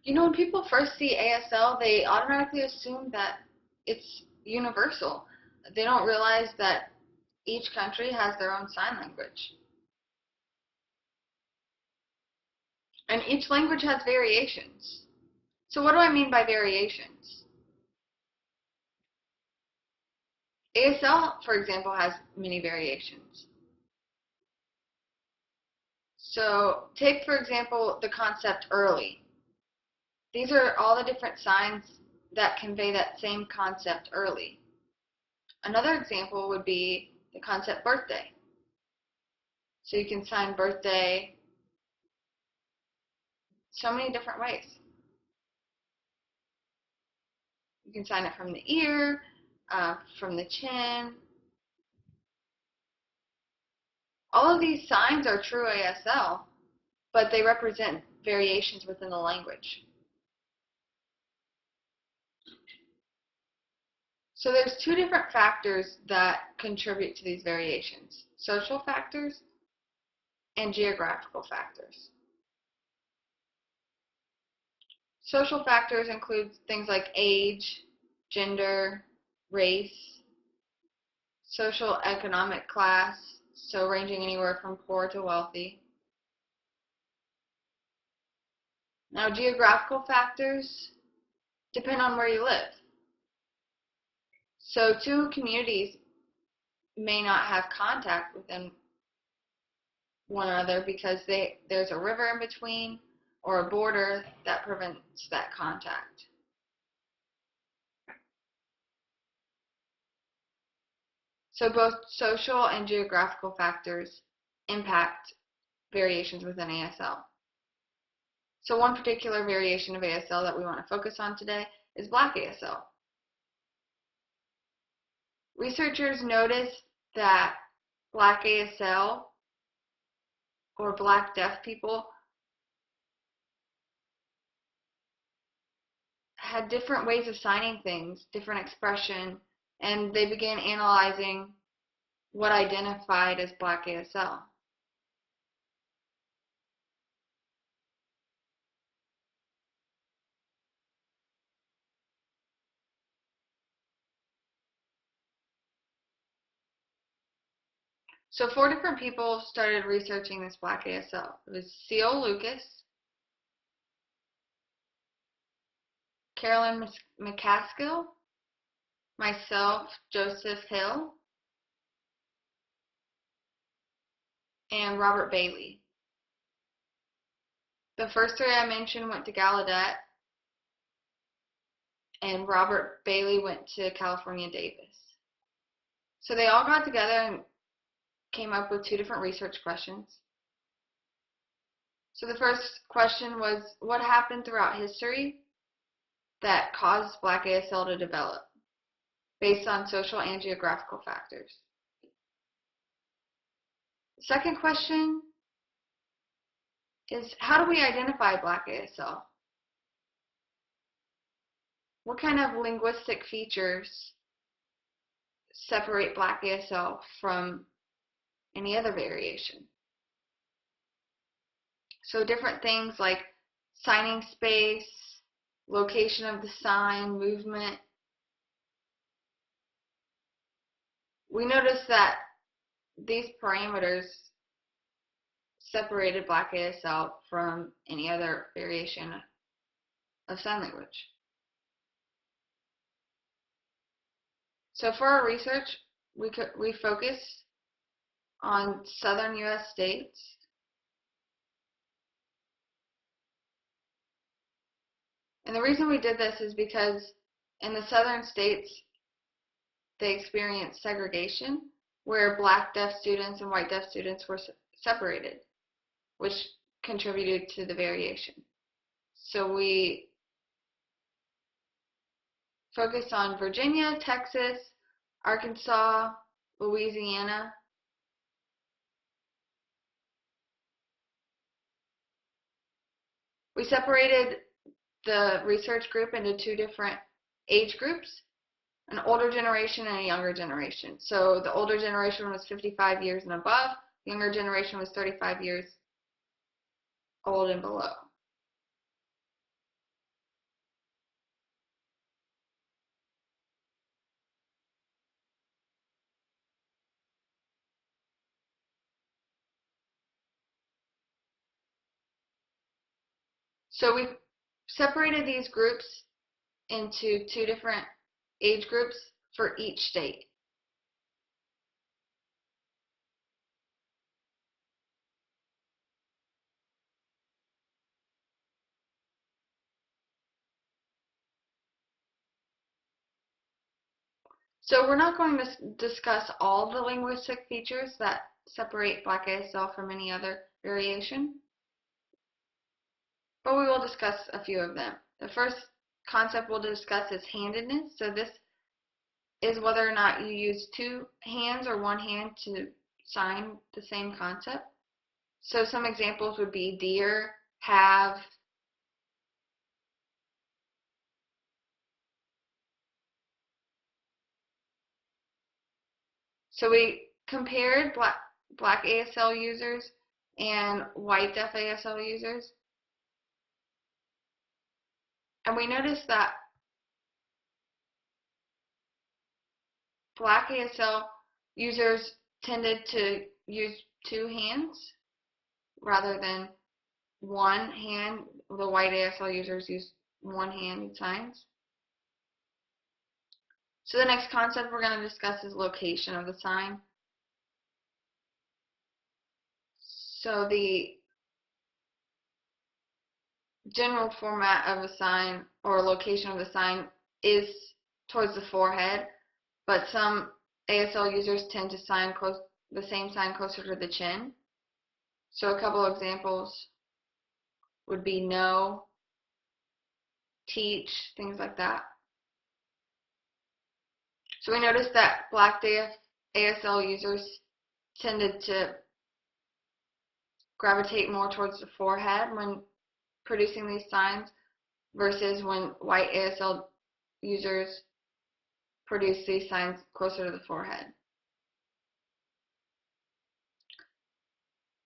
You know, when people first see ASL, they automatically assume that it's universal. They don't realize that each country has their own sign language. And each language has variations. So what do I mean by variations? ASL, for example, has many variations. So take, for example, the concept early. These are all the different signs that convey that same concept early. Another example would be the concept birthday. So you can sign birthday so many different ways. You can sign it from the ear, from the chin. All of these signs are true ASL, but they represent variations within the language. So there's two different factors that contribute to these variations: social factors and geographical factors. Social factors include things like age, gender, race, social economic class, so ranging anywhere from poor to wealthy. Now, geographical factors depend on where you live. So two communities may not have contact within one another because there's a river in between or a border that prevents that contact. So both social and geographical factors impact variations within ASL. So one particular variation of ASL that we want to focus on today is Black ASL. Researchers noticed that Black ASL, or Black deaf people, had different ways of signing things, different expression, and they began analyzing what identified as Black ASL. So 4 different people started researching this Black ASL. It was C.O. Lucas, Carolyn McCaskill, myself, Joseph Hill, and Robert Bailey. The first 3 I mentioned went to Gallaudet, and Robert Bailey went to California Davis. So they all got together and came up with 2 different research questions. So the first question was, what happened throughout history that caused Black ASL to develop, based on social and geographical factors? The second question is, how do we identify Black ASL? What kind of linguistic features separate Black ASL from any other variation? So different things like signing space, location of the sign, movement. We noticed that these parameters separated Black ASL from any other variation of sign language. So for our research, we focused on southern U.S. states, and the reason we did this is because in the southern states they experienced segregation, where Black deaf students and white deaf students were separated, which contributed to the variation. So we focused on Virginia, Texas, Arkansas, Louisiana. We separated the research group into 2 different age groups, an older generation and a younger generation. So the older generation was 55 years and above, the younger generation was 35 years old and below. So we've separated these groups into two different age groups for each state. So we're not going to discuss all the linguistic features that separate Black ASL from any other variation, but we will discuss a few of them. The first concept we'll discuss is handedness. So this is whether or not you use two hands or one hand to sign the same concept. So some examples would be dear, have. So we compared black ASL users and white deaf ASL users, and we noticed that Black ASL users tended to use two hands rather than one hand. The white ASL users use one hand signs. So the next concept we're going to discuss is location of the sign. So the general format of a sign or location of the sign is towards the forehead, but some ASL users tend to sign the same sign closer to the chin. So a couple of examples would be no, teach, things like that. So we noticed that Black ASL users tended to gravitate more towards the forehead when producing these signs versus when white ASL users produce these signs closer to the forehead.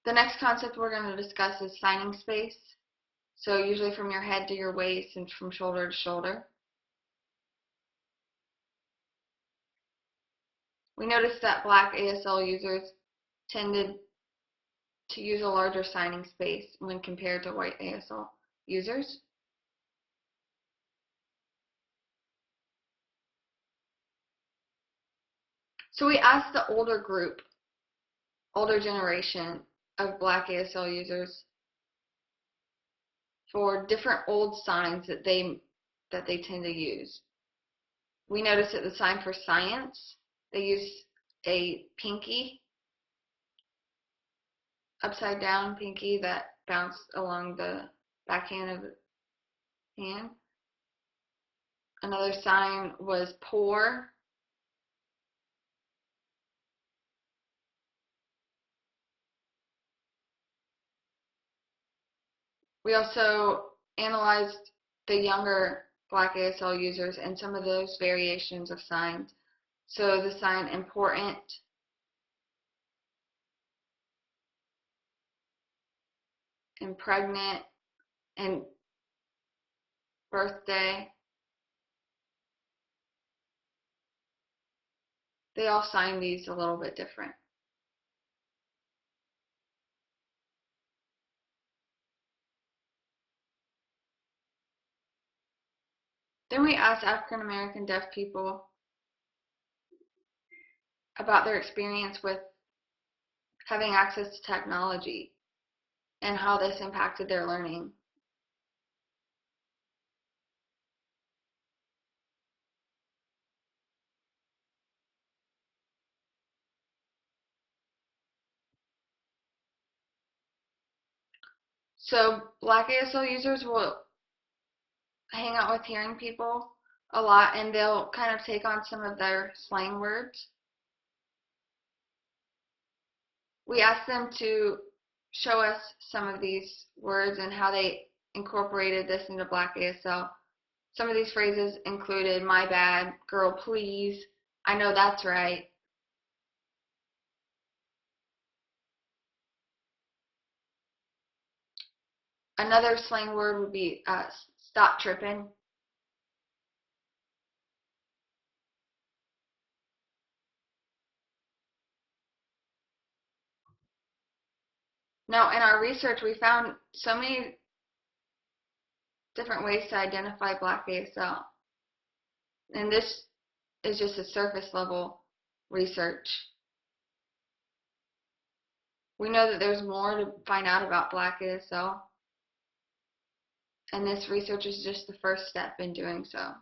The next concept we're going to discuss is signing space. So usually from your head to your waist and from shoulder to shoulder. We noticed that Black ASL users tended to use a larger signing space when compared to white ASL users. So we asked the older generation of Black ASL users for different old signs that they tend to use. We noticed that the sign for science, they use a pinky, upside down pinky that bounced along the backhand of the hand. Another sign was pour. We also analyzed the younger Black ASL users and some of those variations of signs. So the sign important, and pregnant, and birthday, they all sign these a little bit different. Then we asked African American deaf people about their experience with having access to technology and how this impacted their learning. So Black ASL users will hang out with hearing people a lot, and they'll kind of take on some of their slang words. We asked them to show us some of these words and how they incorporated this into Black ASL. Some of these phrases included my bad, girl please, I know that's right. Another slang word would be stop tripping. Now, in our research, we found so many different ways to identify Black ASL. And this is just a surface level research. We know that there's more to find out about Black ASL, and this research is just the first step in doing so.